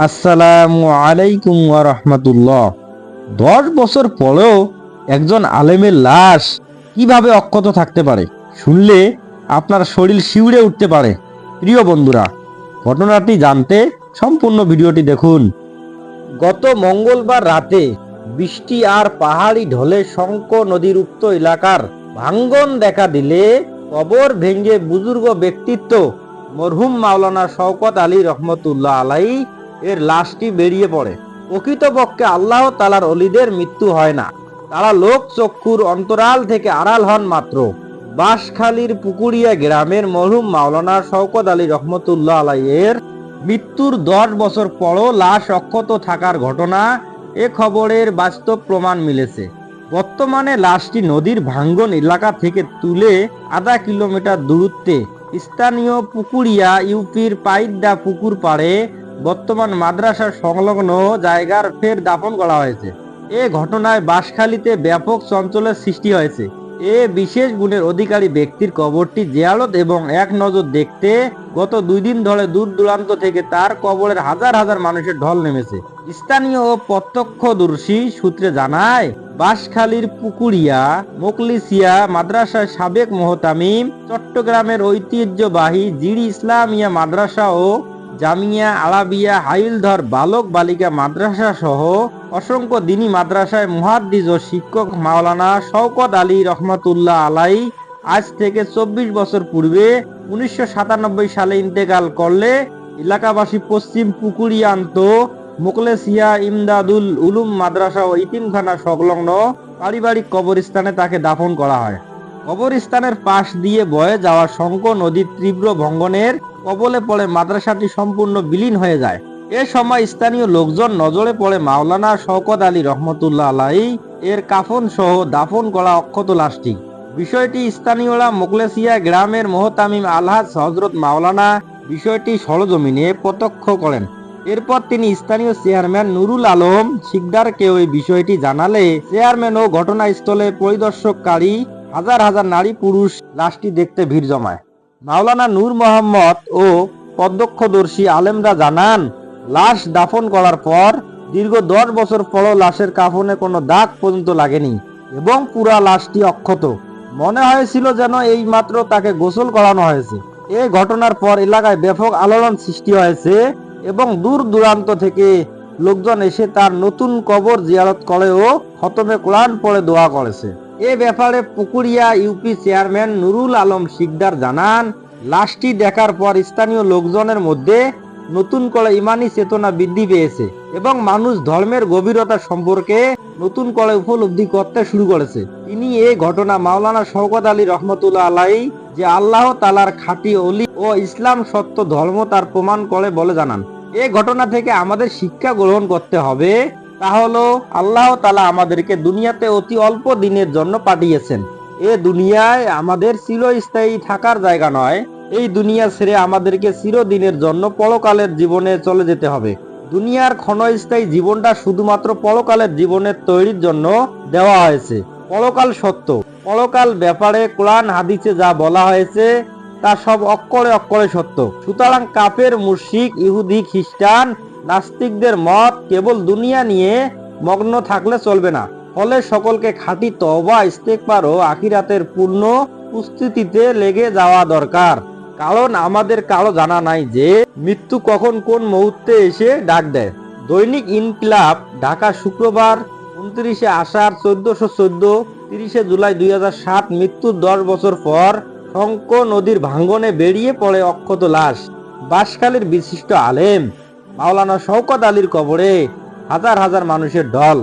আসসালামু আলাইকুম ওয়া রাহমাতুল্লাহ। 10 বছর পরেও একজন আলেমের লাশ কিভাবে অক্ষত থাকতে পারে, শুনলে আপনার শরীর শিউরে উঠতে পারে। প্রিয় বন্ধুরা, ঘটনাটি জানতে সম্পূর্ণ ভিডিওটি দেখুন। গত মঙ্গলবার রাতে বৃষ্টি আর পাহাড়ি ঢলে শঙ্খ নদীর উক্ত এলাকার ভাঙ্গন দেখা দিলে কবর ভেঙে বুজুর্গ ব্যক্তিত্ব মরহুম মাওলানা শওকত আলী রহমতুল্লাহ আলাই এর লাশটি বেরিয়ে পড়ে। প্রকৃতপক্ষে আল্লাহ তালার অলিদের মৃত্যু হয় না, তারা লোক চক্ষুর অন্তরাল থেকে আড়াল হন মাত্র। বাঁশখালীর পুকুরিয়া গ্রামের মরহুম মাওলানা শওকত আলী রহমতুল্লাহ আলাই এর মৃত্যুর 10 বছর পরও লাশ অক্ষত থাকার ঘটনা এ খবরের বাস্তব প্রমাণ মিলেছে। বর্তমানে লাশটি নদীর ভাঙ্গন এলাকা থেকে তুলে আধা কিলোমিটার দূরত্বে স্থানীয় পুকুরিয়া ইউপির পাইড্ডা পুকুর পাড়ে বর্তমান মাদ্রাসার সংলগ্ন জায়গার ফের দাফন করা হয়েছে। এ ঘটনায় বাঁশখালীতে ব্যাপক চঞ্চলের সৃষ্টি হয়েছে। এ বিশেষ গুণের অধিকারী ব্যক্তির কবরটি জিয়ারত এবং এক নজর দেখতে গত 2 দিন ধরে দূর দূরান্ত থেকে তার কবরের হাজার হাজার মানুষের ঢল নেমেছে। স্থানীয় ও প্রত্যক্ষদর্শী সূত্রে জানায়, বাঁশখালীর পুকুরিয়া মোকলিসিয়া মাদ্রাসার সাবেক মোহতামিম, চট্টগ্রামের ঐতিহ্যবাহী জিরি ইসলামিয়া মাদ্রাসা ও জামিয়া আরাবিয়া হাইলধর বালক বালিকা মাদ্রাসা সহ অসংখ্য দিনী মাদ্রাসায় মুহাদ্দিস ও শিক্ষক মাওলানা শওকত আলী রহমতুল্লাহ আলাই আজ থেকে 24 বছর পূর্বে 1997 সালে ইন্তেকাল করলে এলাকাবাসী পশ্চিম পুকুরিয়ান্ত মোকলেসিয়া ইমদাদুল উলুম মাদ্রাসা ও ইতিমখানা সংলগ্ন পারিবারিক কবরস্থানে তাকে দাফন করা হয়। কবরস্থানের পাশ দিয়ে বয়ে যাওয়া শঙ্খ নদীর তীব্র ভঙ্গনের কবলে পড়ে মাদ্রাসাটি সম্পূর্ণ বিলীন হয়ে যায়। এ সময় স্থানীয় লোকজন নজরে পড়ে মাওলানা শওকত আলী রহমতুল্লাহ আলাই এর কাফন সহ দাফন করা অক্ষত লাশটি। বিষয়টি স্থানীয়রা মোকলেসিয়া গ্রামের মোহতামিম আলহাজ হজরত মাওলানা বিষয়টি সরজমিনে প্রত্যক্ষ করেন। এরপর তিনি স্থানীয় চেয়ারম্যান নুরুল আলম শিকদারকে ওই বিষয়টি জানালে চেয়ারম্যান ও ঘটনাস্থলে পরিদর্শককারী হাজার হাজার নারী পুরুষ লাশটি দেখতে ভিড় জমায়। মাওলানা নূর মোহাম্মদ ও প্রত্যক্ষদর্শী আলেমরা জানান, লাশ দাফন করার পর দীর্ঘ 10 বছর পরও লাশের কাফনে কোনো দাগ পর্যন্ত লাগেনি এবং পুরা লাশটি অক্ষত। মনে হয়েছিল যেন এই মাত্র তাকে গোসল করানো হয়েছে। এই ঘটনার পর এলাকায় ব্যাপক আলোড়ন সৃষ্টি হয়েছে এবং দূর দূরান্ত থেকে লোকজন এসে তার নতুন কবর জিয়ারত করে ও খতমে কোরআন পড়ে দোয়া করেছে। এ ব্যাপারে পুকুরিয়া ইউপি চেয়ারম্যান নুরুল আলম শিকদার জানান, লাশটি দেখার পর স্থানীয় লোকজনের মধ্যে নতুন করে ইমানি চেতনা বৃদ্ধি পেয়েছে এবং মানুষ ধর্মের গভীরতা সম্পর্কে নতুন করে উপলব্ধি করতে শুরু করেছে। তিনি এই ঘটনা মাওলানা শওকত আলী রহমতুল্লাহ আলাই যে আল্লাহ তালার খাঁটি অলি ও ইসলাম সত্য ধর্ম তার প্রমাণ করে বলে জানান। এই ঘটনা থেকে আমাদের শিক্ষা গ্রহণ করতে হবে, তা হলো আল্লাহ তাআলা আমাদেরকে দুনিয়াতে অতি অল্প দিনের জন্য পাঠিয়েছেন। এ দুনিয়ায় আমাদের চিরস্থায়ী থাকার জায়গা নয়। এই দুনিয়া ছেড়ে আমাদেরকে চিরদিনের জন্য পরকালের জীবনে চলে যেতে হবে। দুনিয়ার ক্ষণস্থায়ী জীবনটা শুধুমাত্র পরকালের জীবনের তৈরির জন্য দেওয়া হয়েছে। পরকাল সত্য। পরকাল ব্যাপারে কোরআন হাদিসে যা বলা হয়েছে তা সব অক্ষরে অক্ষরে সত্য। সুতরাং কাফের, মুশরিক, ইহুদি, খ্রিস্টান, নাস্তিকদের মত কেবল দুনিয়া নিয়ে মগ্ন থাকলে চলবে না। ফলে সকলকে খাঁটি তওবা, ইস্তেগফার ও আখিরাতের পূর্ণ প্রস্তুতিতে লেগে যাওয়া দরকার। কারণ আমাদের কারো জানা নাই যে মৃত্যু কখন কোন মুহূর্তে এসে ডাক দেয়। দৈনিক ইনকিলাব, ঢাকা, শুক্রবার 29 আষাঢ় 1414, 30 জুলাই 2007। মৃত্যুর 10 বছর পর শঙ্খ নদীর ভাঙ্গনে বেরিয়ে পড়ে অক্ষত লাশ। বাঁশখালীর বিশিষ্ট আলেম মাওলানা শওকত আলীর কবরে হাজার হাজার মানুষের ঢল।